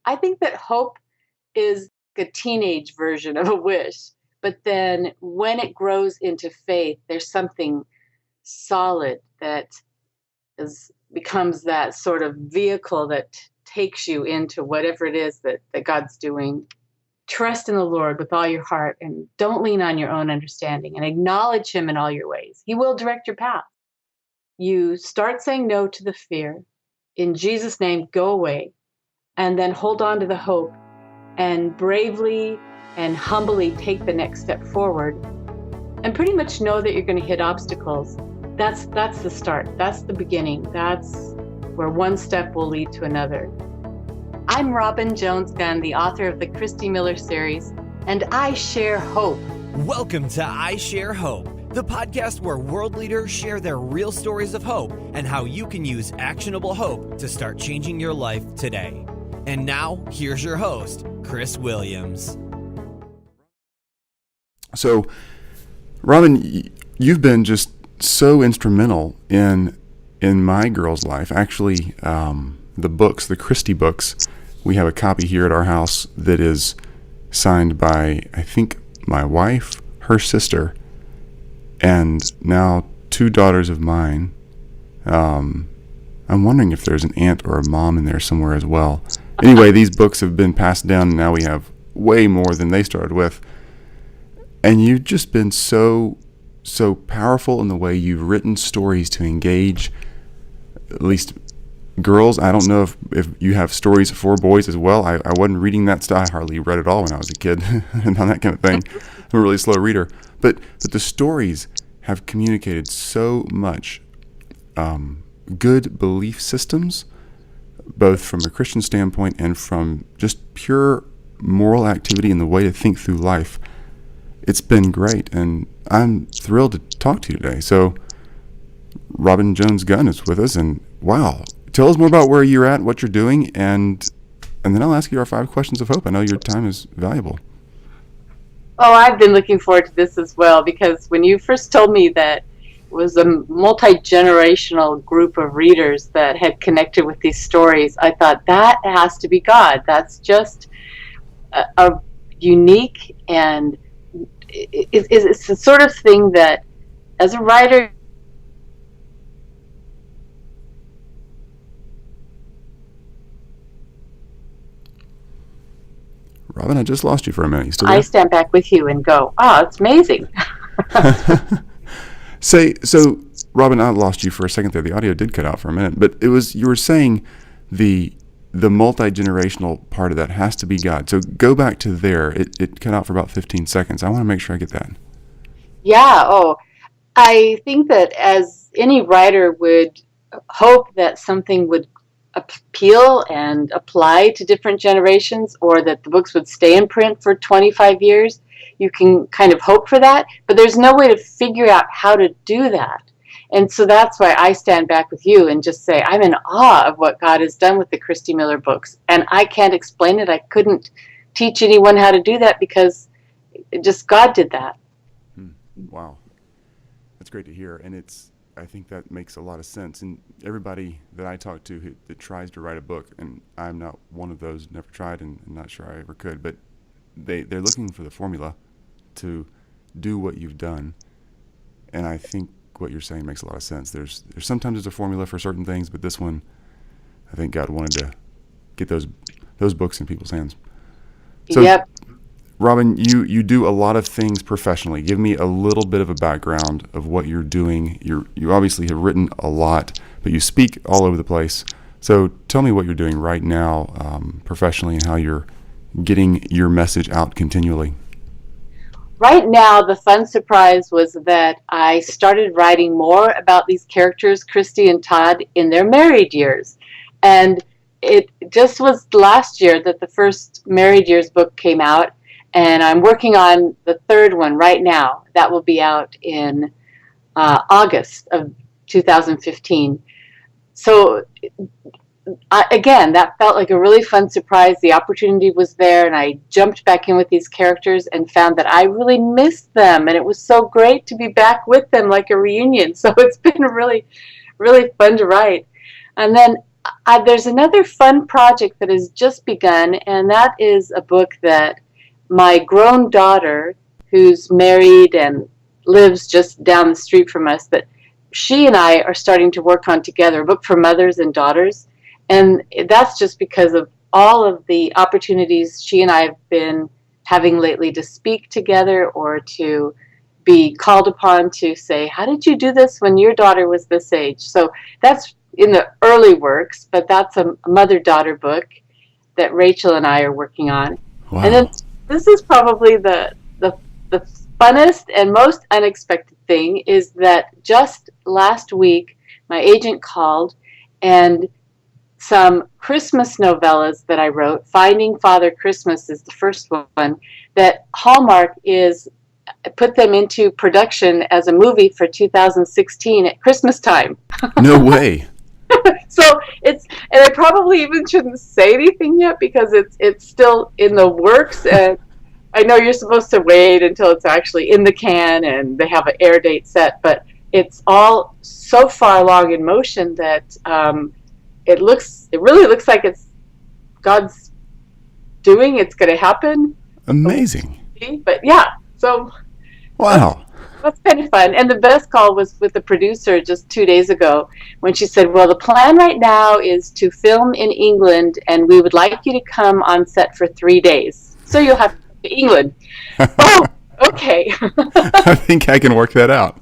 I think that hope is a teenage version of a wish. But then when it grows into faith, there's something solid that becomes that sort of vehicle that takes you into whatever it is that God's doing. Trust in the Lord with all your heart and don't lean on your own understanding, and acknowledge him in all your ways. He will direct your path. You start saying no to the fear. In Jesus' name, go away, and then hold on to the hope and bravely and humbly take the next step forward, and pretty much know that you're going to hit obstacles. That's the start. That's the beginning. That's where one step will lead to another. I'm Robin Jones Gunn, the author of the Christy Miller Series, and I share hope. Welcome to I Share Hope, the podcast where world leaders share their real stories of hope and how you can use actionable hope to start changing your life today. And now, here's your host, Chris Williams. So, Robin, you've been just so instrumental in my girl's life. Actually, the books, the Christy books, we have a copy here at our house that is signed by, I think, my wife, her sister, and now two daughters of mine. I'm wondering if there's an aunt or a mom in there somewhere as well. Anyway, these books have been passed down, and now we have way more than they started with. And you've just been so powerful in the way you've written stories to engage, at least girls. I don't know if you have stories for boys as well. I wasn't reading that stuff. I hardly read it all when I was a kid and on that kind of thing. I'm a really slow reader. But the stories have communicated so much good belief systems, both from a Christian standpoint and from just pure moral activity and the way to think through life. It's been great, and I'm thrilled to talk to you today. So, Robin Jones Gunn is with us, and wow, tell us more about where you're at, what you're doing, and then I'll ask you our 5 questions of hope. I know your time is valuable. Oh, I've been looking forward to this as well, because when you first told me that it was a multi-generational group of readers that had connected with these stories, I thought that has to be God. That's just a unique, and it's the sort of thing that, as a writer, Robin, I just lost you for a minute. You still there? I stand back with you and go, it's amazing. So, Robin, I lost you for a second there. The audio did cut out for a minute, but you were saying the multi-generational part of that has to be God. So go back to there. It cut out for about 15 seconds. I want to make sure I get that. Yeah, I think that as any writer would hope that something would appeal and apply to different generations, or that the books would stay in print for 25 years, you can kind of hope for that, but there's no way to figure out how to do that. And so that's why I stand back with you and just say, I'm in awe of what God has done with the Christy Miller books. And I can't explain it. I couldn't teach anyone how to do that, because just God did that. Wow. That's great to hear. And I think that makes a lot of sense. And everybody that I talk to that tries to write a book, and I'm not one of those, never tried and not sure I ever could, but they're looking for the formula to do what you've done. And I think what you're saying makes a lot of sense. There's sometimes there's a formula for certain things, but this one, I think God wanted to get those books in people's hands. So, yep. Robin, you do a lot of things professionally. Give me a little bit of a background of what you're doing. You obviously have written a lot, but you speak all over the place. So tell me what you're doing right now professionally, and how you're getting your message out continually. Right now, the fun surprise was that I started writing more about these characters, Christy and Todd, in their married years. And it just was last year that the first married years book came out, and I'm working on the third one right now. That will be out in August of 2015. So again, that felt like a really fun surprise. The opportunity was there, and I jumped back in with these characters and found that I really missed them, and it was so great to be back with them, like a reunion. So it's been really, really fun to write. And then there's another fun project that has just begun, and that is a book that my grown daughter, who's married and lives just down the street from us, that she and I are starting to work on together, a book for mothers and daughters. And that's just because of all of the opportunities she and I have been having lately to speak together or to be called upon to say, how did you do this when your daughter was this age? So that's in the early works, but that's a mother-daughter book that Rachel and I are working on. Wow. And then this is probably the funnest and most unexpected thing is that just last week, my agent called and some Christmas novellas that I wrote, Finding Father Christmas is the first one, that Hallmark is put them into production as a movie for 2016 at Christmas time. No way. So and I probably even shouldn't say anything yet because it's still in the works, and I know you're supposed to wait until it's actually in the can and they have an air date set, but it's all so far along in motion that it really looks like it's God's doing. It's going to happen. Amazing. But yeah, so wow. That's kind of fun. And the best call was with the producer just 2 days ago when she said, well, the plan right now is to film in England and we would like you to come on set for 3 days. So you'll have to go to England. Oh, okay. I think I can work that out.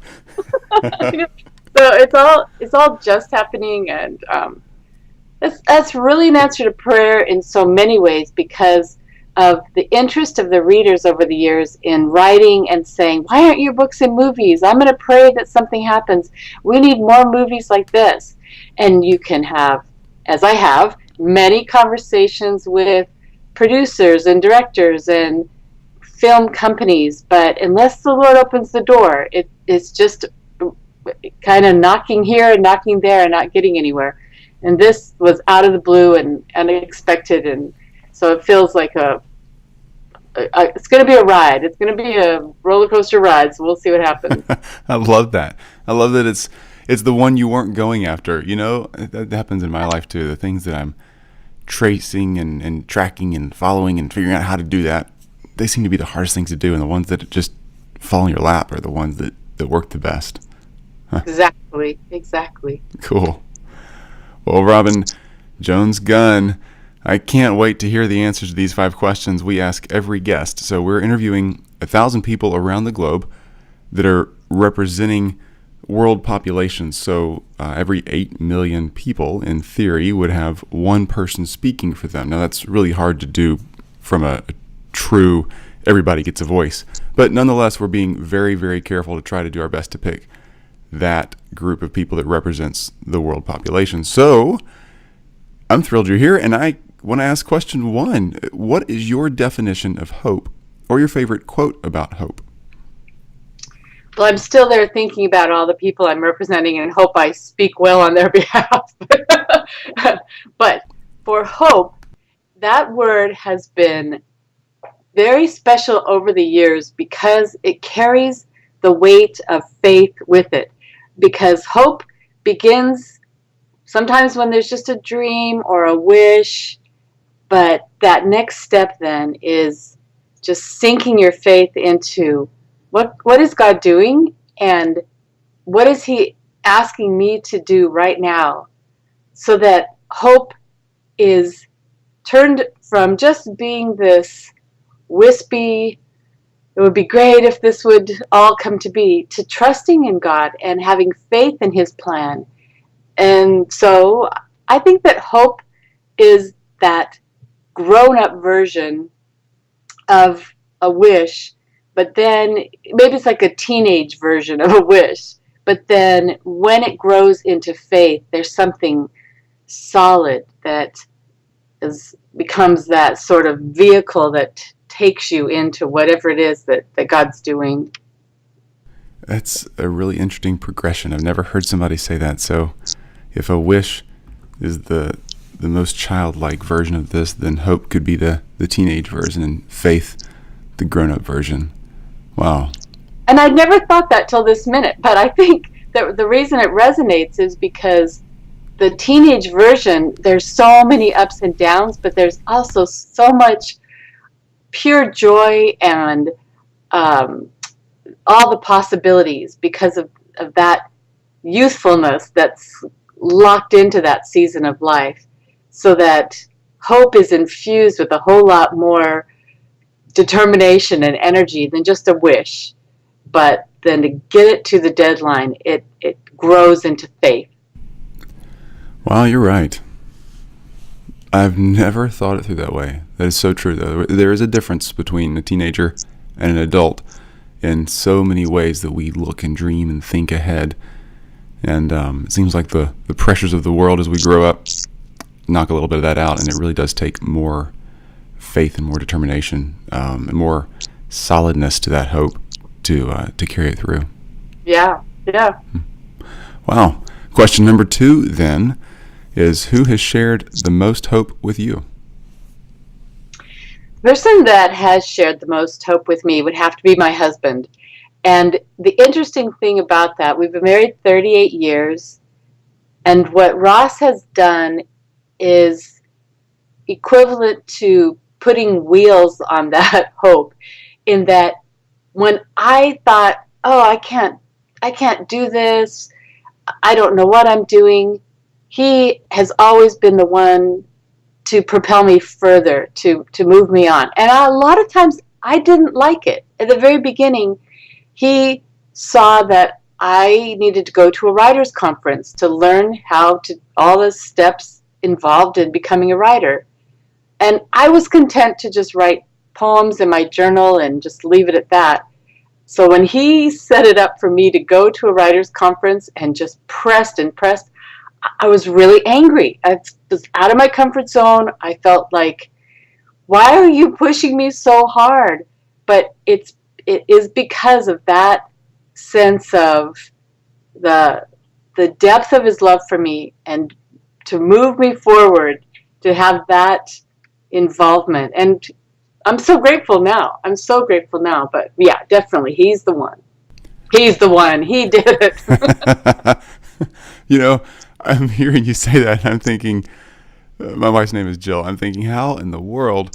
So it's all just happening, and that's really an answer to prayer in so many ways because of the interest of the readers over the years in writing and saying, why aren't your books in movies? I'm going to pray that something happens. We need more movies like this. And you can have, as I have, many conversations with producers and directors and film companies, but unless the Lord opens the door, it's just kind of knocking here and knocking there and not getting anywhere. And this was out of the blue and unexpected, and so it feels like it's going to be a ride. It's going to be a roller coaster ride, so we'll see what happens. I love that. I love that it's the one you weren't going after. You know, that happens in my life too. The things that I'm tracing and tracking and following and figuring out how to do that, they seem to be the hardest things to do, and the ones that just fall in your lap are the ones that work the best. Exactly. Cool. Well, Robin Jones Gunn, I can't wait to hear the answers to these 5 questions we ask every guest. So we're interviewing 1,000 people around the globe that are representing world populations. So every 8 million people, in theory, would have one person speaking for them. Now, that's really hard to do from a true everybody gets a voice. But nonetheless, we're being very, very careful to try to do our best to pick that group of people that represents the world population. So I'm thrilled you're here, and I want to ask question 1. What is your definition of hope, or your favorite quote about hope? Well, I'm still there thinking about all the people I'm representing and hope I speak well on their behalf. But for hope, that word has been very special over the years because it carries the weight of faith with it. Because hope begins sometimes when there's just a dream or a wish, but that next step then is just sinking your faith into what is God doing and what is He asking me to do right now, so that hope is turned from just being this wispy, it would be great if this would all come to be, to trusting in God and having faith in His plan. And so I think that hope is that grown-up version of a wish, but then maybe it's like a teenage version of a wish. But then when it grows into faith, there's something solid that becomes that sort of vehicle that takes you into whatever it is that God's doing. That's a really interesting progression. I've never heard somebody say that. So if a wish is the most childlike version of this, then hope could be the teenage version, and faith the grown-up version. Wow. And I'd never thought that till this minute, but I think that the reason it resonates is because the teenage version, there's so many ups and downs, but there's also so much pure joy and all the possibilities because of that youthfulness that's locked into that season of life, so that hope is infused with a whole lot more determination and energy than just a wish. But then to get it to the deadline, it grows into faith. Wow, you're right. I've never thought it through that way. That is so true, though. There is a difference between a teenager and an adult in so many ways that we look and dream and think ahead. And it seems like the pressures of the world as we grow up knock a little bit of that out, and it really does take more faith and more determination and more solidness to that hope to carry it through. Yeah. Wow. Question number 2, then, is who has shared the most hope with you? The person that has shared the most hope with me would have to be my husband. And the interesting thing about that, we've been married 38 years, and what Ross has done is equivalent to putting wheels on that hope, in that when I thought, oh, I can't do this, I don't know what I'm doing, he has always been the one to propel me further, to move me on. And a lot of times I didn't like it. At the very beginning, he saw that I needed to go to a writer's conference to learn all the steps involved in becoming a writer. And I was content to just write poems in my journal and just leave it at that. So when he set it up for me to go to a writer's conference and just pressed, I was really angry. I was out of my comfort zone. I felt like, why are you pushing me so hard? But it is because of that sense of the depth of his love for me, and to move me forward, to have that involvement. And I'm so grateful now. But yeah, definitely, he's the one. He did it. You know, I'm hearing you say that, and I'm thinking, my wife's name is Jill. I'm thinking, how in the world,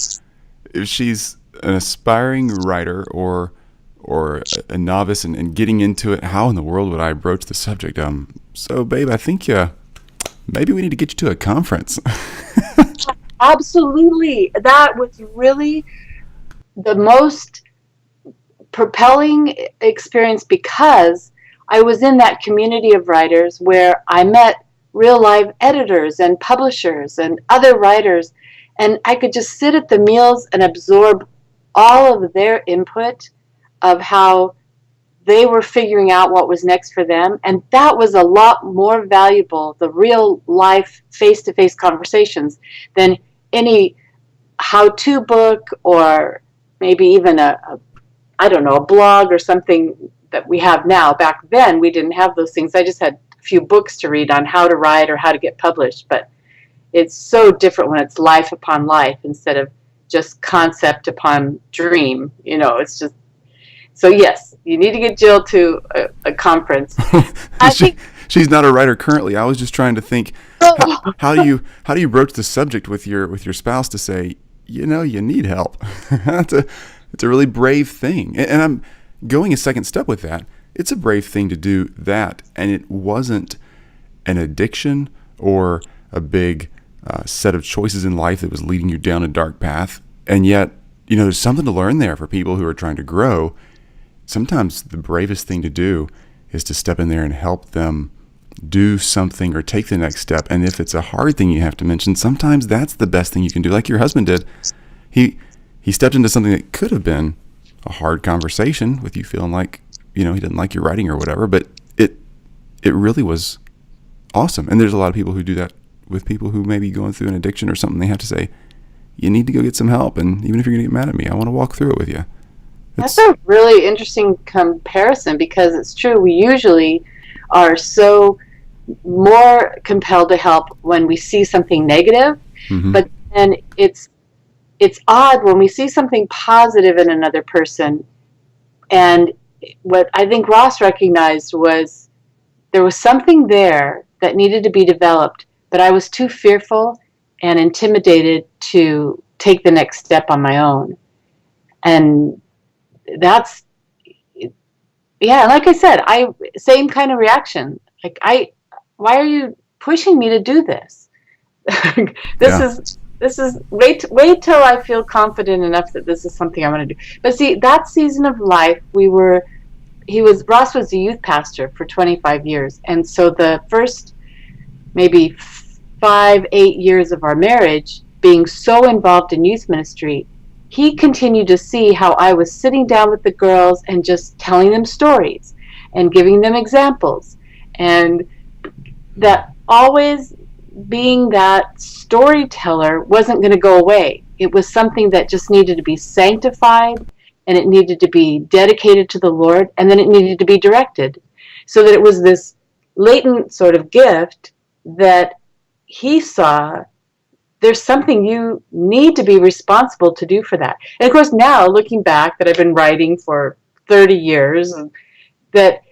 if she's an aspiring writer or a novice and getting into it, how in the world would I broach the subject? So, babe, I think maybe we need to get you to a conference. Absolutely. That was really the most propelling experience, because I was in that community of writers where I met real live editors and publishers and other writers, and I could just sit at the meals and absorb all of their input of how they were figuring out what was next for them. And that was a lot more valuable, the real life face-to-face conversations, than any how-to book, or maybe even a blog or something that we have now. Back then, we didn't have those things. I just had a few books to read on how to write or how to get published. But it's so different when it's life upon life instead of just concept upon dream. It's just, so yes, you need to get Jill to a conference. She's not a writer currently. I was just trying to think, how do you broach the subject with your spouse to say, you need help? It's a really brave thing. And I'm going a second step with that. It's a brave thing to do that. And it wasn't an addiction or a big set of choices in life that was leading you down a dark path. And yet, there's something to learn there for people who are trying to grow. Sometimes the bravest thing to do is to step in there and help them do something or take the next step. And if it's a hard thing you have to mention, sometimes that's the best thing you can do. Like your husband did. He stepped into something that could have been a hard conversation with you feeling like, he didn't like your writing or whatever, but it really was awesome. And there's a lot of people who do that with people who may be going through an addiction or something. They have to say, you need to go get some help. And even if you're going to get mad at me, I want to walk through it with you. That's a really interesting comparison, because it's true. We usually are so more compelled to help when we see something negative, but then it's odd when we see something positive in another person. And what I think Ross recognized was there was something there that needed to be developed, but I was too fearful and intimidated to take the next step on my own. And that's, yeah, like I said, same kind of reaction. Like, why are you pushing me to do this? This Yeah. is wait till I feel confident enough that this is something I want to do. But see, that season of life, Ross was a youth pastor for 25 years. And so the first maybe 5-8 years of our marriage, being so involved in youth ministry, he continued to see how I was sitting down with the girls and just telling them stories and giving them examples. And that always being that storyteller wasn't going to go away. It was something that just needed to be sanctified, and it needed to be dedicated to the Lord, and then it needed to be directed. So that it was this latent sort of gift that he saw, there's something you need to be responsible to do for that. And of course, now looking back, that I've been writing for 30 years, that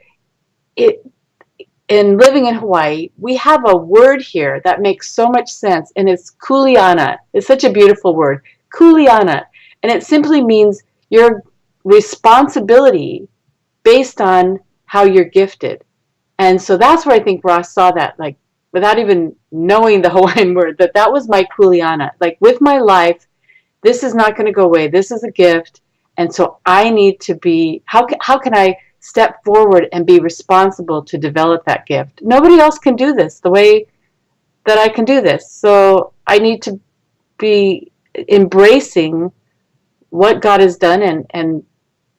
in living in Hawaii, we have a word here that makes so much sense, and it's kuleana. It's such a beautiful word, kuleana. And it simply means your responsibility based on how you're gifted. And so that's where I think Ross saw that, like, without even knowing the Hawaiian word, that was my kuleana. Like, with my life, this is not going to go away. This is a gift. And so I need to be, how can I step forward and be responsible to develop that gift? Nobody else can do this the way that I can do this. So I need to be embracing what God has done and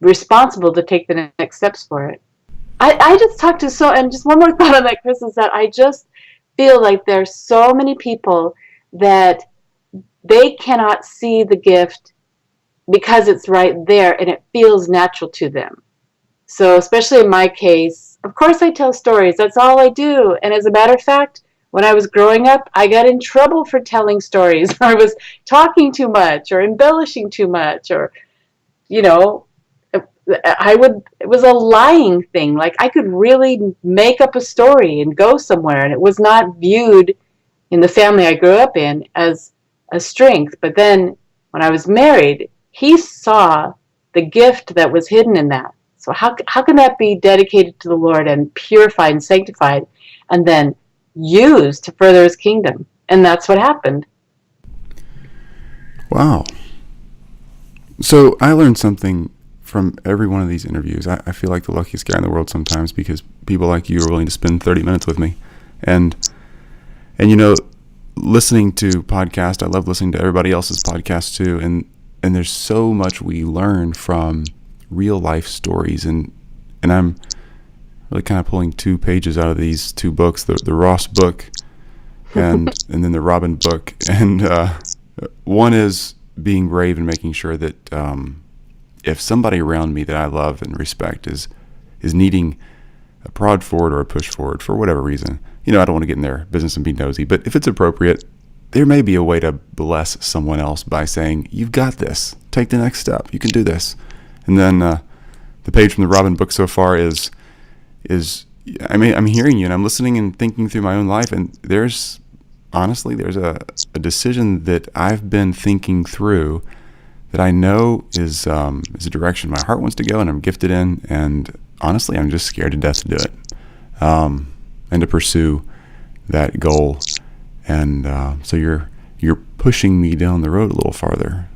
responsible to take the next steps for it. I just talked to and just one more thought on that, Chris, is that I just feel like there's so many people that they cannot see the gift because it's right there and it feels natural to them. So especially in my case, of course I tell stories. That's all I do. And as a matter of fact, when I was growing up, I got in trouble for telling stories. I was talking too much or embellishing too much, or, it was a lying thing. Like, I could really make up a story and go somewhere, and it was not viewed in the family I grew up in as a strength. But then when I was married, he saw the gift that was hidden in that. So how can that be dedicated to the Lord and purified and sanctified and then used to further his kingdom? And that's what happened. Wow. So I learned something from every one of these interviews. I feel like the luckiest guy in the world sometimes, because people like you are willing to spend 30 minutes with me. And listening to podcasts, I love listening to everybody else's podcasts too. And there's so much we learn from real life stories. And I'm really kind of pulling 2 pages out of these 2 books, the Ross book and then the Robin book. And one is being brave and making sure that if somebody around me that I love and respect is needing a prod forward or a push forward for whatever reason, I don't want to get in their business and be nosy, but if it's appropriate, there may be a way to bless someone else by saying, you've got this, take the next step, you can do this. And then the page from the Robin book so far is I'm hearing you and I'm listening and thinking through my own life, and there's a decision that I've been thinking through that I know is a direction my heart wants to go and I'm gifted in, and honestly I'm just scared to death to do it and to pursue that goal. And so you're pushing me down the road a little farther.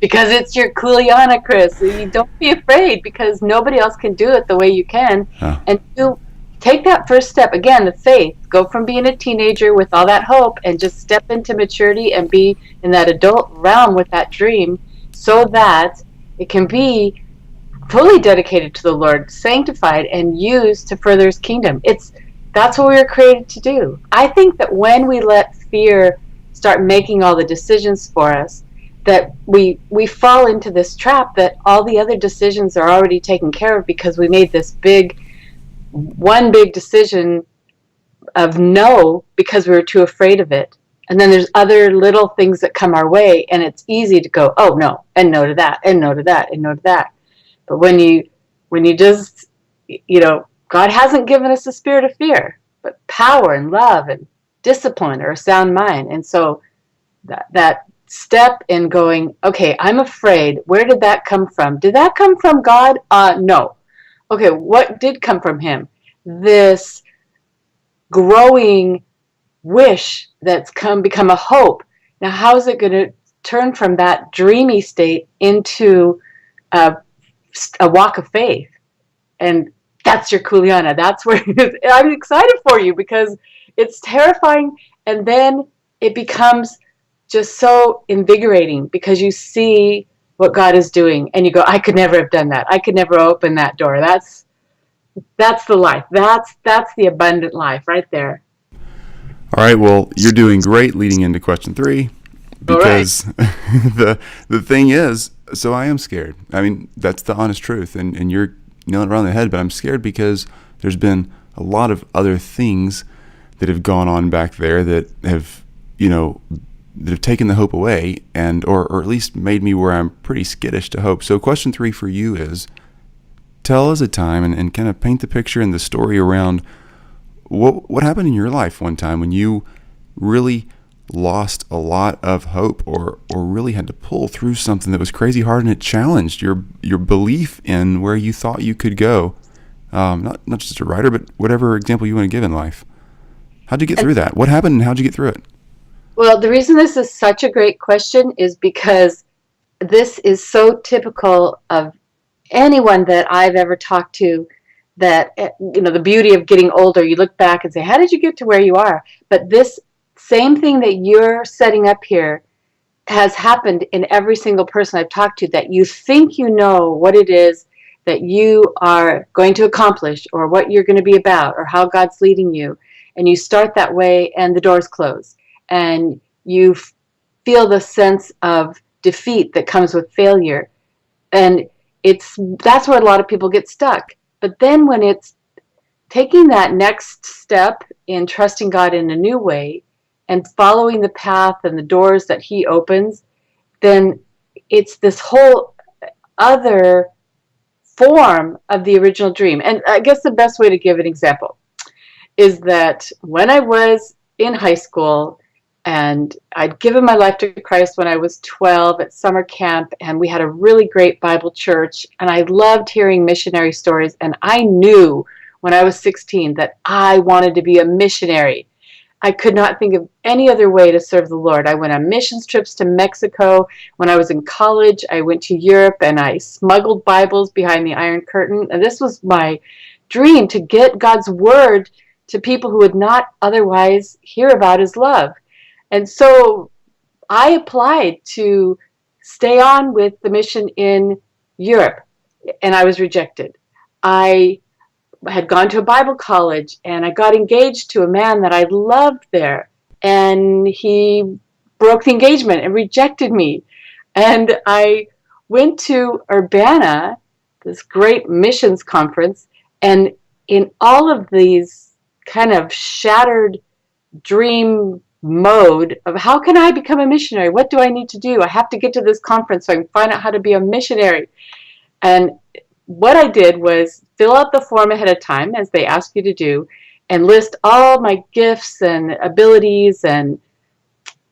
Because it's your kuleana, Chris. You don't be afraid, because nobody else can do it the way you can. And you take that first step. Again, the faith. Go from being a teenager with all that hope and just step into maturity and be in that adult realm with that dream, so that it can be fully dedicated to the Lord, sanctified, and used to further his kingdom. That's what we were created to do. I think that when we let fear start making all the decisions for us, that we fall into this trap that all the other decisions are already taken care of, because we made this one big decision of no because we were too afraid of it. And then there's other little things that come our way, and it's easy to go, oh no, and no to that, and no to that, and no to that. But when you God hasn't given us a spirit of fear, but power and love and discipline or a sound mind. And so that step in going, okay, I'm afraid. Where did that come from? Did that come from God? No. Okay, what did come from him? This growing wish that's become a hope. Now, how is it going to turn from that dreamy state into a walk of faith? And that's your Kuleana. That's where I'm excited for you, because it's terrifying. And then it becomes just so invigorating because you see what God is doing and you go, I could never have done that. I could never open that door. That's the life. That's the abundant life right there. All right. Well, you're doing great leading into question 3, because the thing is, so I am scared. I mean, that's the honest truth, and you're nailing it around the head, but I'm scared because there's been a lot of other things that have gone on back there that have, that have taken the hope away, and or at least made me where I'm pretty skittish to hope. So question 3 for you is, tell us a time and kind of paint the picture and the story around what happened in your life one time when you really lost a lot of hope, or really had to pull through something that was crazy hard, and it challenged your belief in where you thought you could go. Not just a writer, but whatever example you want to give in life. How'd you get through that? What happened and how'd you get through it? Well, the reason this is such a great question is because this is so typical of anyone that I've ever talked to, that, the beauty of getting older, you look back and say, how did you get to where you are? But this same thing that you're setting up here has happened in every single person I've talked to, that you think you know what it is that you are going to accomplish, or what you're going to be about, or how God's leading you. And you start that way and the doors close. And you feel the sense of defeat that comes with failure. And that's where a lot of people get stuck. But then when it's taking that next step in trusting God in a new way and following the path and the doors that he opens, then it's this whole other form of the original dream. And I guess the best way to give an example is that when I was in high school, and I'd given my life to Christ when I was 12 at summer camp, and we had a really great Bible church, and I loved hearing missionary stories, and I knew when I was 16 that I wanted to be a missionary. I could not think of any other way to serve the Lord. I went on missions trips to Mexico. When I was in college, I went to Europe, and I smuggled Bibles behind the Iron Curtain, and this was my dream, to get God's word to people who would not otherwise hear about his love. And so I applied to stay on with the mission in Europe, and I was rejected. I had gone to a Bible college, and I got engaged to a man that I loved there, and he broke the engagement and rejected me. And I went to Urbana, this great missions conference, and in all of these kind of shattered dream mode of how can I become a missionary? What do I need to do? I have to get to this conference so I can find out how to be a missionary. And what I did was fill out the form ahead of time, as they ask you to do, and list all my gifts and abilities and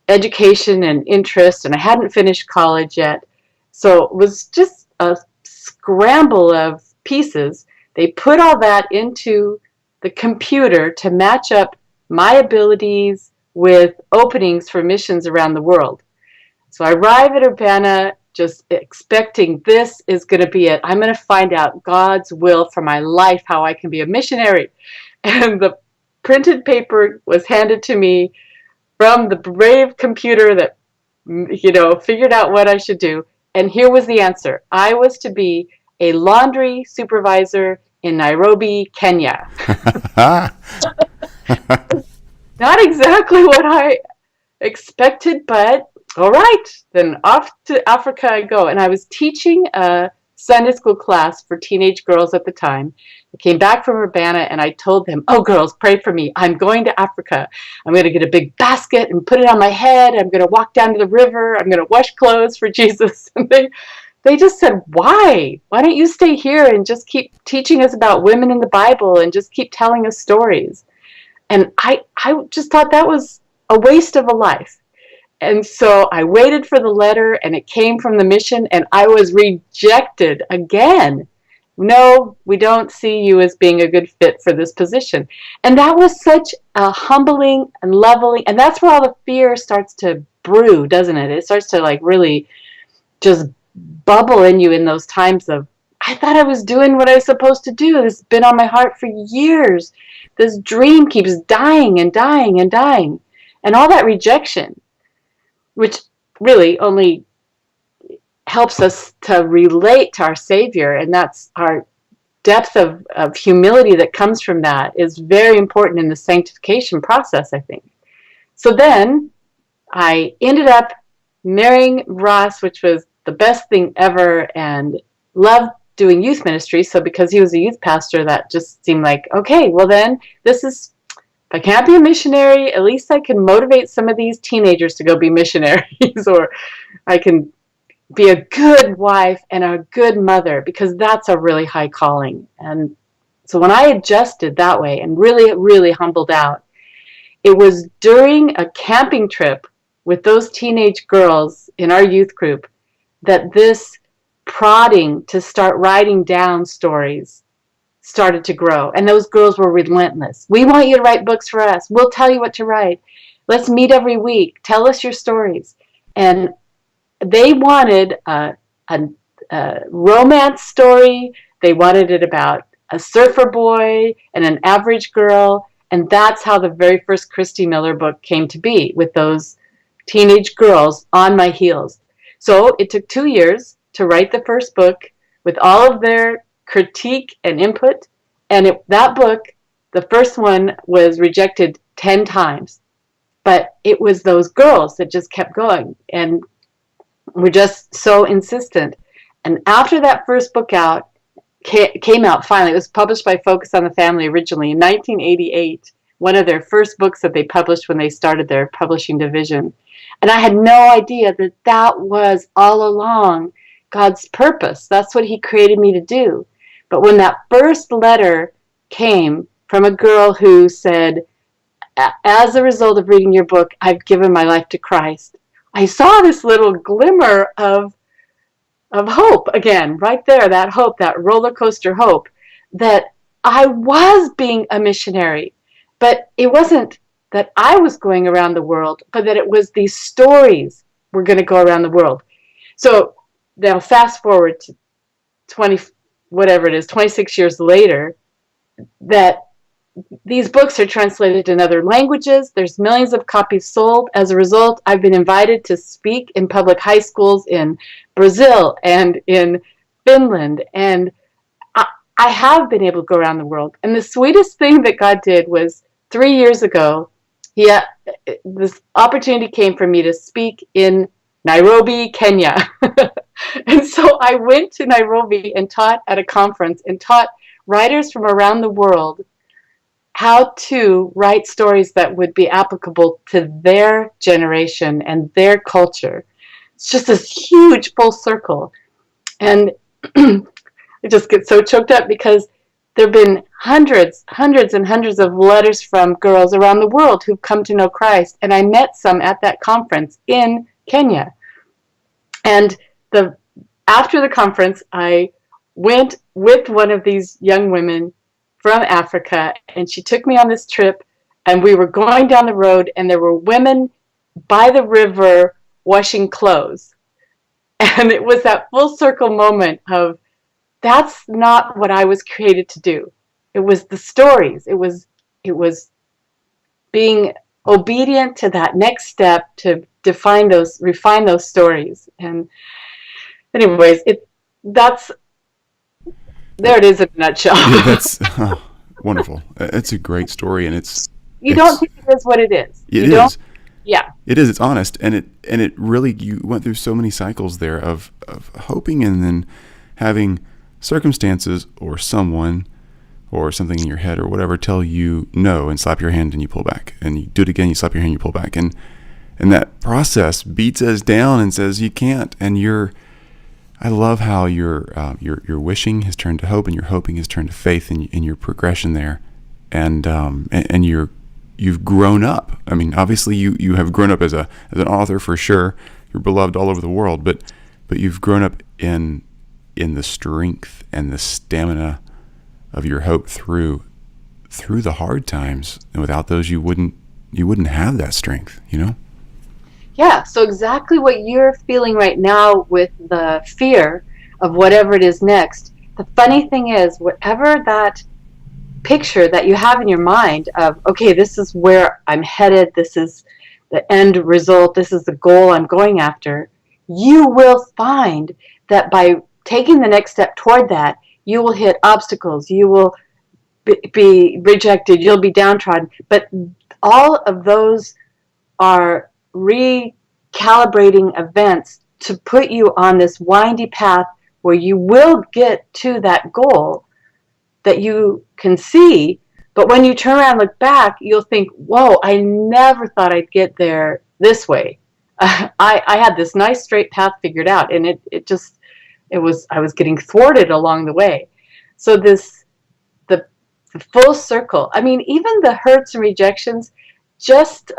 education and interest. And I hadn't finished college yet. So it was just a scramble of pieces. They put all that into the computer to match up my abilities with openings for missions around the world. So I arrive at Urbana just expecting this is going to be it. I'm going to find out God's will for my life, how I can be a missionary. And the printed paper was handed to me from the brave computer that, figured out what I should do. And here was the answer. I was to be a laundry supervisor in Nairobi, Kenya. Not exactly what I expected, but all right, then off to Africa I go. And I was teaching a Sunday school class for teenage girls at the time. I came back from Urbana, and I told them, oh, girls, pray for me. I'm going to Africa. I'm going to get a big basket and put it on my head. I'm going to walk down to the river. I'm going to wash clothes for Jesus. And they just said, why? Why don't you stay here and just keep teaching us about women in the Bible and just keep telling us stories? And I just thought that was a waste of a life. And so I waited for the letter, and it came from the mission, and I was rejected again. No, we don't see you as being a good fit for this position. And that was such a humbling and leveling, and that's where all the fear starts to brew, doesn't it? It starts to like really just bubble in you in those times of, I thought I was doing what I was supposed to do. This has been on my heart for years. This dream keeps dying and dying and dying. And all that rejection, which really only helps us to relate to our Savior, and that's our depth of humility that comes from that, is very important in the sanctification process, I think. So then I ended up marrying Ross, which was the best thing ever, and loved doing youth ministry. So because he was a youth pastor, that just seemed like, okay, well then, this is, if I can't be a missionary, at least I can motivate some of these teenagers to go be missionaries, or I can be a good wife and a good mother, because that's a really high calling. And so when I adjusted that way and really, really humbled out, it was during a camping trip with those teenage girls in our youth group that this prodding to start writing down stories started to grow. And those girls were relentless. We want you to write books for us. We'll tell you what to write. Let's meet every week. Tell us your stories. And they wanted a romance story. They wanted it about a surfer boy and an average girl. And that's how the very first Christy Miller book came to be, with those teenage girls on my heels. So it took 2 years to write the first book with all of their critique and input. And that book, the first one, was rejected 10 times. But it was those girls that just kept going and were just so insistent. And after that first book came out finally, it was published by Focus on the Family originally in 1988, one of their first books that they published when they started their publishing division. And I had no idea that that was all along God's purpose. That's what he created me to do. But when that first letter came from a girl who said, as a result of reading your book, I've given my life to Christ, I saw this little glimmer of hope again, right there, that hope, that roller coaster hope, that I was being a missionary. But it wasn't that I was going around the world, but that it was these stories were going to go around the world. So now fast forward to 26 years later, that these books are translated in other languages. There's millions of copies sold. As a result, I've been invited to speak in public high schools in Brazil and in Finland. And I have been able to go around the world. And the sweetest thing that God did was 3 years ago, this opportunity came for me to speak in Nairobi, Kenya. And so I went to Nairobi and taught at a conference and taught writers from around the world how to write stories that would be applicable to their generation and their culture. It's just this huge full circle. And I just get so choked up because there have been hundreds and hundreds of letters from girls around the world who've come to know Christ. And I met some at that conference in Kenya. And after the conference, I went with one of these young women from Africa, and she took me on this trip, and we were going down the road, and there were women by the river washing clothes. And it was that full circle moment of, that's not what I was created to do. It was the stories. It was being obedient to that next step to refine those stories. And anyways, there it is in a nutshell. Yeah, that's wonderful. It's a great story, and you don't think it is what it is. It is. Yeah. It is. It's honest, and it really, you went through so many cycles there of hoping, and then having circumstances or someone or something in your head or whatever tell you no, and slap your hand and you pull back, and you do it again, you slap your hand, you pull back, and that process beats us down and says you can't. And I love how your wishing has turned to hope, and your hoping has turned to faith in your progression there, and your you've grown up. I mean, obviously you have grown up as an author for sure. You're beloved all over the world, but you've grown up in the strength and the stamina of your hope through the hard times. And without those, you wouldn't have that strength, you know? Yeah, so exactly what you're feeling right now with the fear of whatever it is next. The funny thing is, whatever that picture that you have in your mind of, okay, this is where I'm headed, this is the end result, this is the goal I'm going after, you will find that by taking the next step toward that, you will hit obstacles, you will be rejected, you'll be downtrodden. But all of those are recalibrating events to put you on this windy path where you will get to that goal that you can see. But when you turn around and look back, you'll think, whoa, I never thought I'd get there this way. I had this nice straight path figured out, and I was getting thwarted along the way. So the full circle, I mean, even the hurts and rejections. Just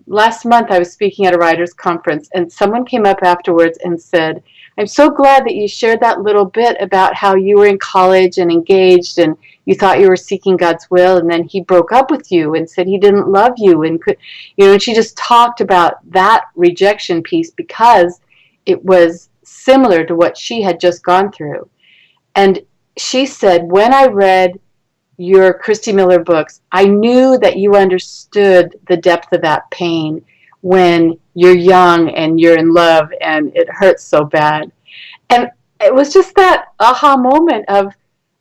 last month, I was speaking at a writers' conference, and someone came up afterwards and said, I'm so glad that you shared that little bit about how you were in college and engaged, and you thought you were seeking God's will, and then he broke up with you and said he didn't love you, and and she just talked about that rejection piece because it was similar to what she had just gone through. And she said, when I read your Christy Miller books, I knew that you understood the depth of that pain when you're young and you're in love and it hurts so bad. And it was just that aha moment of,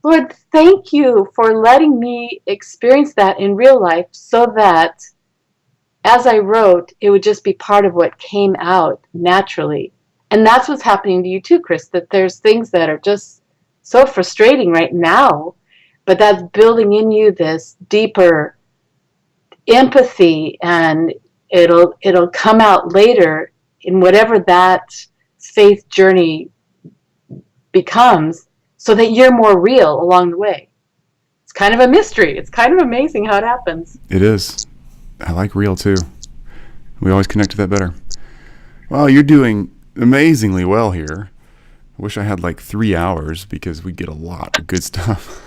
Lord, thank you for letting me experience that in real life so that as I wrote, it would just be part of what came out naturally. And that's what's happening to you too, Chris, that there's things that are just so frustrating right now, but that's building in you this deeper empathy, and it'll come out later in whatever that faith journey becomes, so that you're more real along the way. It's kind of a mystery. It's kind of amazing how it happens. It is. I like real too. We always connect to that better. Well, you're doing amazingly well here. I wish I had like 3 hours because we get a lot of good stuff.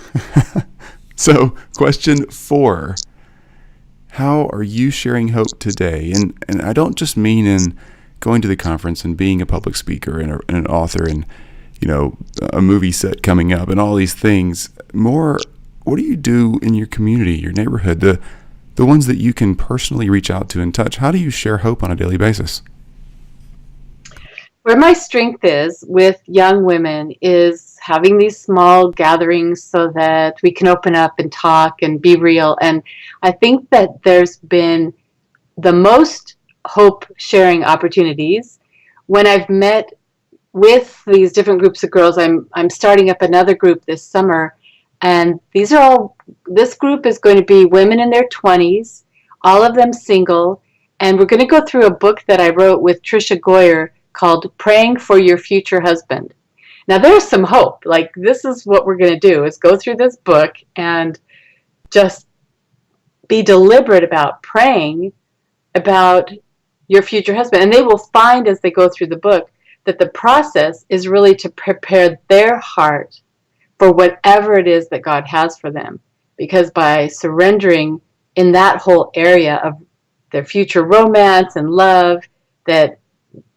So, question 4. How are you sharing hope today? And I don't just mean in going to the conference and being a public speaker and an author and, a movie set coming up and all these things. More, what do you do in your community, your neighborhood, the ones that you can personally reach out to and touch? How do you share hope on a daily basis? Where my strength is with young women is having these small gatherings so that we can open up and talk and be real. And I think that there's been the most hope sharing opportunities when I've met with these different groups of girls. I'm starting up another group this summer, and this group is going to be women in their 20s, all of them single, and we're going to go through a book that I wrote with Tricia Goyer called Praying for Your Future Husband. Now there's some hope. Like, this is what we're going to do, is go through this book and just be deliberate about praying about your future husband. And they will find as they go through the book that the process is really to prepare their heart for whatever it is that God has for them. Because by surrendering in that whole area of their future romance and love, that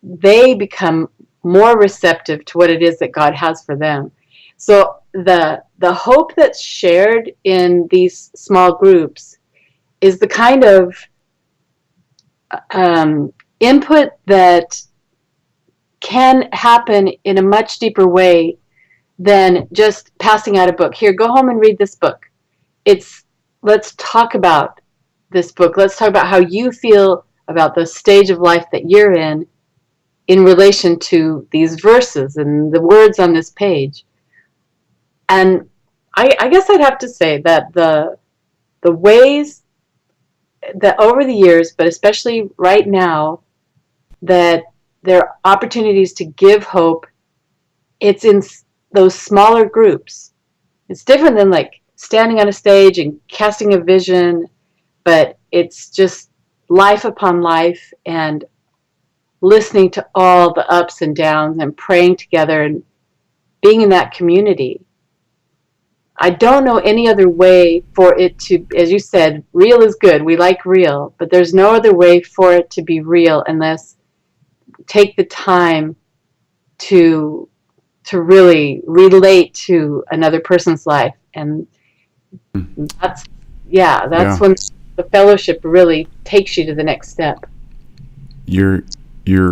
they become more receptive to what it is that God has for them. So the hope that's shared in these small groups is the kind of input that can happen in a much deeper way than just passing out a book. Here, go home and read this book. Let's talk about this book. Let's talk about how you feel about the stage of life that you're in relation to these verses and the words on this page. And I guess I'd have to say that the ways that over the years, but especially right now, that there are opportunities to give hope, it's in those smaller groups. It's different than like standing on a stage and casting a vision, but it's just life upon life, and listening to all the ups and downs and praying together and being in that community. I don't know any other way for it to, as you said, real is good. We like real, but there's no other way for it to be real unless take the time to really relate to another person's life. And that's when the fellowship really takes you to the next step. You're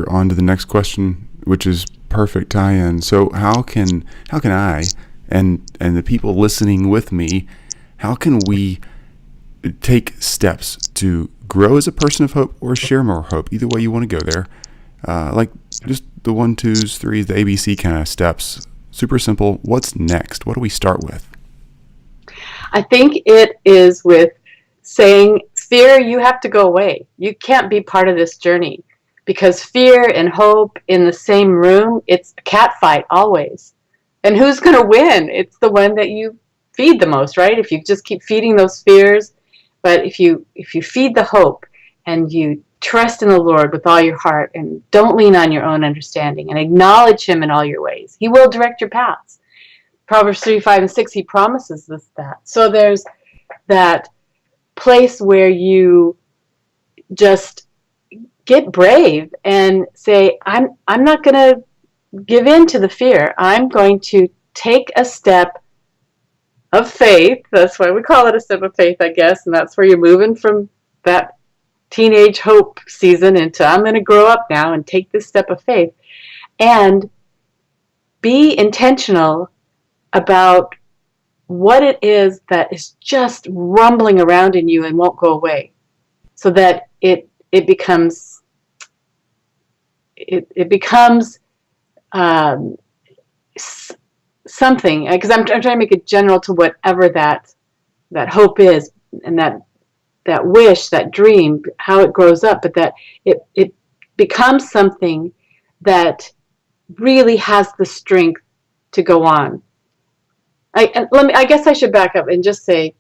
on to the next question, which is perfect tie-in. So how can I and the people listening with me, how can we take steps to grow as a person of hope or share more hope? Either way you want to go there. Like just the 1, 2s, 3s, the ABC kind of steps. Super simple. What's next? What do we start with? I think it is with saying, fear, you have to go away. You can't be part of this journey, because fear and hope in the same room, it's a cat fight always. And who's going to win? It's the one that you feed the most, right? If you just keep feeding those fears. But if you feed the hope and you trust in the Lord with all your heart and don't lean on your own understanding and acknowledge him in all your ways, he will direct your paths. Proverbs 3, 5, and 6, he promises us that. So there's that place where you just get brave and say, I'm not going to give in to the fear. I'm going to take a step of faith. That's why we call it a step of faith, I guess. And that's where you're moving from that teenage hope season into, I'm going to grow up now and take this step of faith. And be intentional about what it is that is just rumbling around in you and won't go away, so that it becomes something. Because I'm trying to make it general to whatever that hope is, and that wish, that dream, how it grows up, but that it becomes something that really has the strength to go on. I guess I should back up and just say,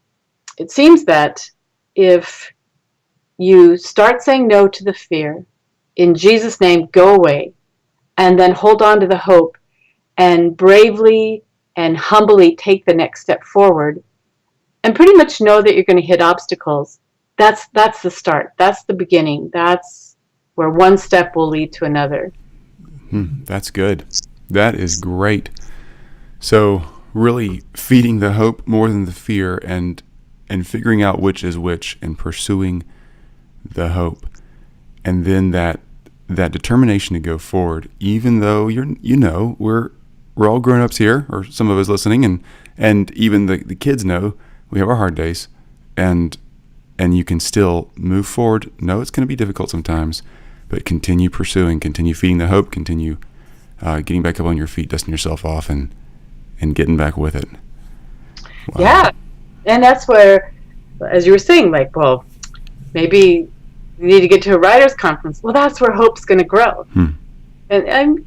it seems that if you start saying no to the fear, in Jesus' name, go away, and then hold on to the hope and bravely and humbly take the next step forward, and pretty much know that you're going to hit obstacles, that's the start. That's the beginning. That's where one step will lead to another. That's good. That is great. So really feeding the hope more than the fear, and figuring out which is which, and pursuing the hope, and then that determination to go forward, even though we're all grown-ups here, or some of us listening, and even the kids know we have our hard days, and you can still move forward. No, it's going to be difficult sometimes, but continue pursuing, continue feeding the hope, continue getting back up on your feet, dusting yourself off, and getting back with it. Wow. Yeah. And that's where, as you were saying, like, well, maybe you need to get to a writer's conference. Well, that's where hope's going to grow. And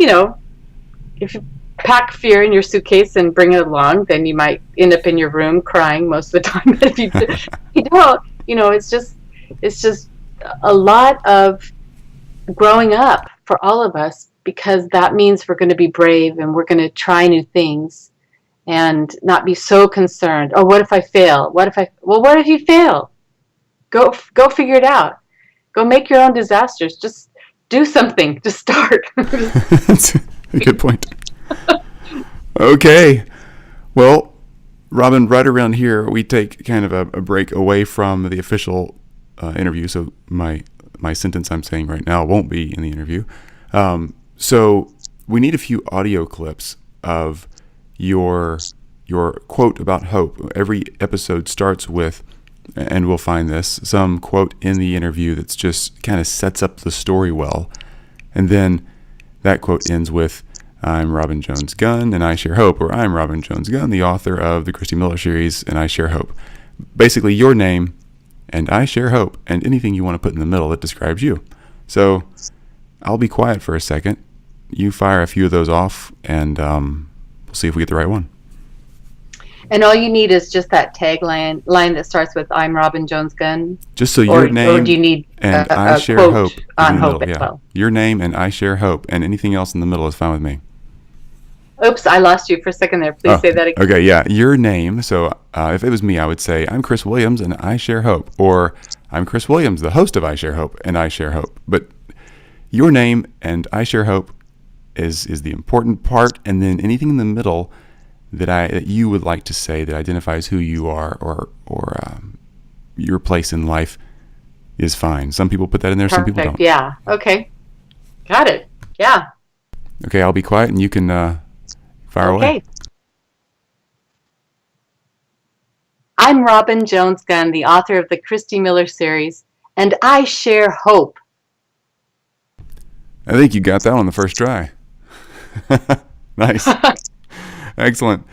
if you pack fear in your suitcase and bring it along, then you might end up in your room crying most of the time. But if you don't, it's just a lot of growing up for all of us, because that means we're going to be brave and we're going to try new things and not be so concerned. Oh, what if I fail? What if you fail? Go figure it out. Go make your own disasters. Just do something. Just start. That's a good point. Okay. Well, Robin, right around here, we take kind of a break away from the official interview. So my sentence I'm saying right now won't be in the interview. So we need a few audio clips of your quote about hope. Every episode starts with, and we'll find this, some quote in the interview that's just kind of sets up the story well. And then that quote ends with, I'm Robin Jones Gunn, and I share hope, or I'm Robin Jones Gunn, the author of the Christy Miller Series, and I share hope. Basically, your name, and I share hope, and anything you want to put in the middle that describes you. So I'll be quiet for a second. You fire a few of those off, and we'll see if we get the right one. And all you need is just that tagline line that starts with "I'm Robin Jones Gunn." Just so or your name do you need and I a share quote hope is on in the hope middle. as Yeah. well? Your name and I share hope, and anything else in the middle is fine with me. Oops, I lost you for a second there. Please Oh, say that again. okay, yeah. Your name. So if it was me, I would say, I'm Chris Williams and I share hope. Or I'm Chris Williams, the host of I Share Hope and I share hope. But your name and I share hope is the important part. And then anything in the middle that you would like to say that identifies who you are or your place in life is fine. Some people put that in there, some people Perfect. don't. Yeah. Okay. Got it. Yeah. Okay, I'll be quiet and you can fire away. Okay. I'm Robin Jones Gunn, the author of the Christy Miller Series, and I share hope. I think you got that on the first try. Nice. Excellent.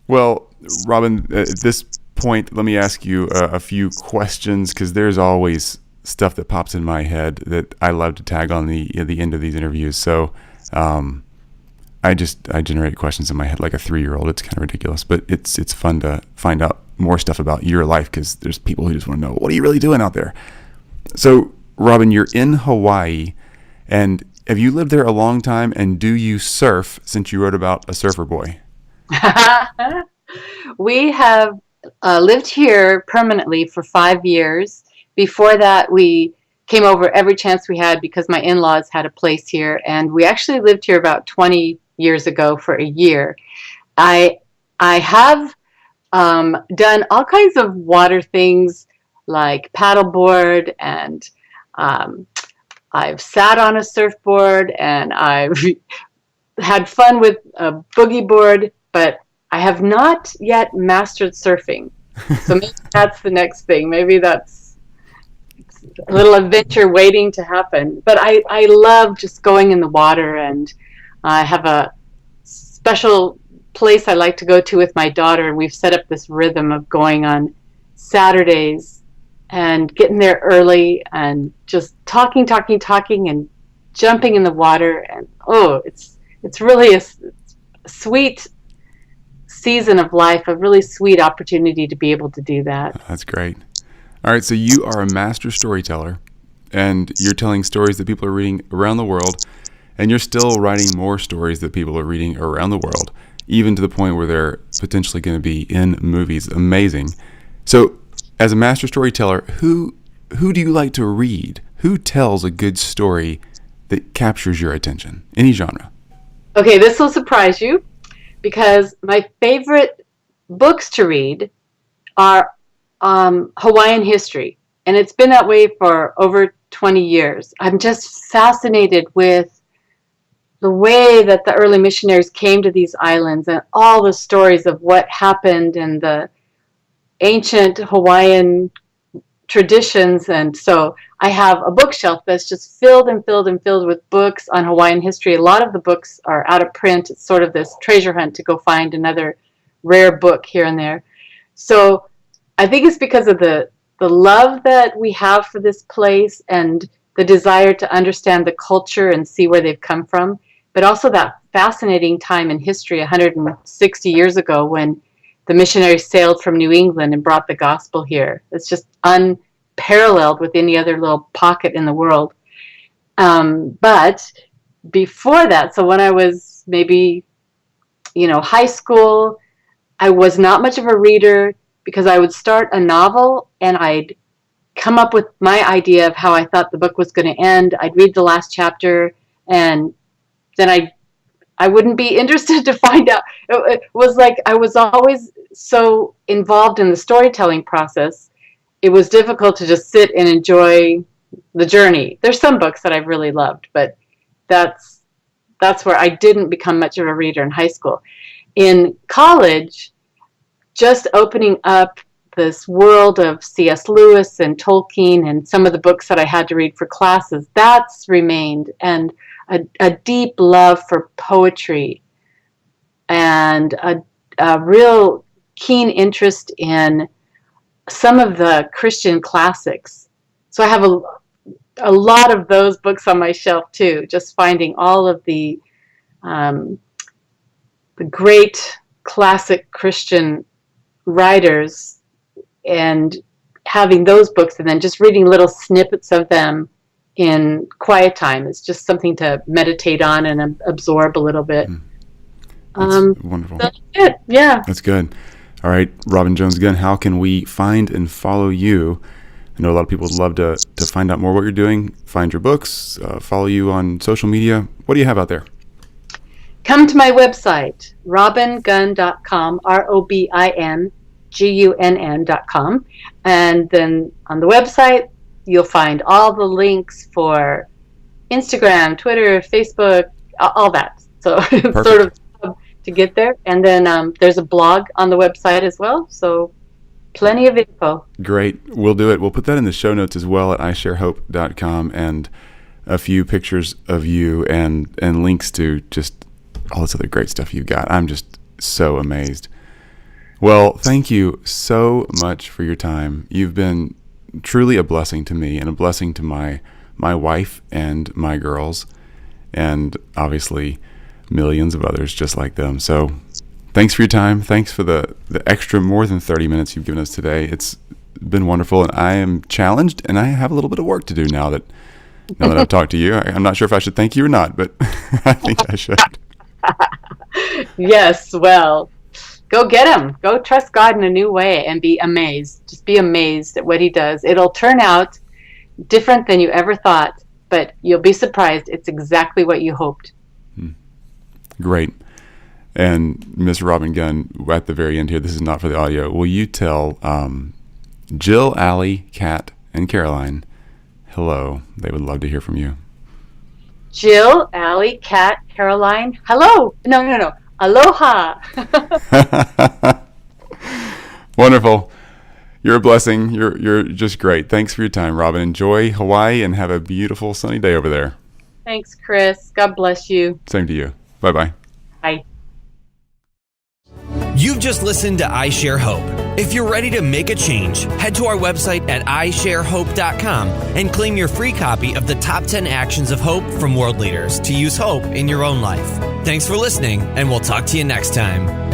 Well, Robin, at this point, let me ask you a few questions because there's always stuff that pops in my head that I love to tag on the end of these interviews. So I generate questions in my head like a 3-year-old. It's kind of ridiculous, but it's fun to find out more stuff about your life because there's people who just want to know, what are you really doing out there? So, Robin, you're in Hawaii, and have you lived there a long time, and do you surf since you wrote about a surfer boy? We have lived here permanently for 5 years. Before that, we came over every chance we had because my in-laws had a place here, and we actually lived here about 20 years ago for a year. I have done all kinds of water things like paddleboard, and I've sat on a surfboard, and I've had fun with a boogie board, but I have not yet mastered surfing. So maybe that's the next thing. Maybe that's a little adventure waiting to happen. But I love just going in the water, and I have a special place I like to go to with my daughter, and we've set up this rhythm of going on Saturdays and getting there early and just talking and jumping in the water, and it's really a sweet season of life, a really sweet opportunity to be able to do that. That's great. All right, so you are a master storyteller, and you're telling stories that people are reading around the world, and you're still writing more stories that people are reading around the world, even to the point where they're potentially going to be in movies. Amazing. So, as a master storyteller, who do you like to read? Who tells a good story that captures your attention? Any genre. Okay, this will surprise you because my favorite books to read are Hawaiian history, and it's been that way for over 20 years. I'm just fascinated with the way that the early missionaries came to these islands and all the stories of what happened and the ancient Hawaiian traditions. And so I have a bookshelf that's just filled with books on Hawaiian history. A lot of the books are out of print. It's sort of this treasure hunt to go find another rare book here and there. So I think it's because of the love that we have for this place and the desire to understand the culture and see where they've come from, but also that fascinating time in history 160 years ago when the missionaries sailed from New England and brought the gospel here. It's just unparalleled with any other little pocket in the world. But before that, so when I was maybe, high school, I was not much of a reader because I would start a novel and I'd come up with my idea of how I thought the book was going to end. I'd read the last chapter and then I wouldn't be interested to find out. It was like I was always so involved in the storytelling process. It was difficult to just sit and enjoy the journey. There's some books that I've really loved, but that's where I didn't become much of a reader in high school. In college, just opening up this world of C.S. Lewis and Tolkien and some of the books that I had to read for classes, that's remained. And a deep love for poetry and a real keen interest in some of the Christian classics. So I have a lot of those books on my shelf too, just finding all of the great classic Christian writers and having those books and then just reading little snippets of them in quiet time. It's just something to meditate on and absorb a little bit. That's wonderful. That's it. Yeah. That's good. All right, Robin Jones Gunn, how can we find and follow you? I know a lot of people would love to find out more what you're doing, find your books, follow you on social media. What do you have out there? Come to my website, robingunn.com, ROBINGUNN.com. And then on the website, you'll find all the links for Instagram, Twitter, Facebook, all that. So it's sort of to get there. And then there's a blog on the website as well. So plenty of info. Great. We'll do it. We'll put that in the show notes as well at isharehope.com, and a few pictures of you and links to just all this other great stuff you've got. I'm just so amazed. Well, thank you so much for your time. You've been truly a blessing to me and a blessing to my wife and my girls, and obviously millions of others just like them. So thanks for your time. Thanks for the extra more than 30 minutes you've given us today. It's been wonderful, and I am challenged, and I have a little bit of work to do now that I've talked to you. I'm not sure if I should thank you or not, but I think I should. Yes, well, go get him. Go trust God in a new way and be amazed. Just be amazed at what he does. It'll turn out different than you ever thought, but you'll be surprised. It's exactly what you hoped. Great. And Miss Robin Gunn, at the very end here, this is not for the audio, will you tell Jill, Allie, Kat, and Caroline hello? They would love to hear from you. Jill, Allie, Kat, Caroline, hello. No. Aloha. Wonderful. You're a blessing. You're just great. Thanks for your time, Robin. Enjoy Hawaii and have a beautiful sunny day over there. Thanks, Chris. God bless you. Same to you. Bye-bye. Bye. You've just listened to I Share Hope. If you're ready to make a change, head to our website at isharehope.com and claim your free copy of the Top 10 Actions of Hope from World Leaders to use hope in your own life. Thanks for listening, and we'll talk to you next time.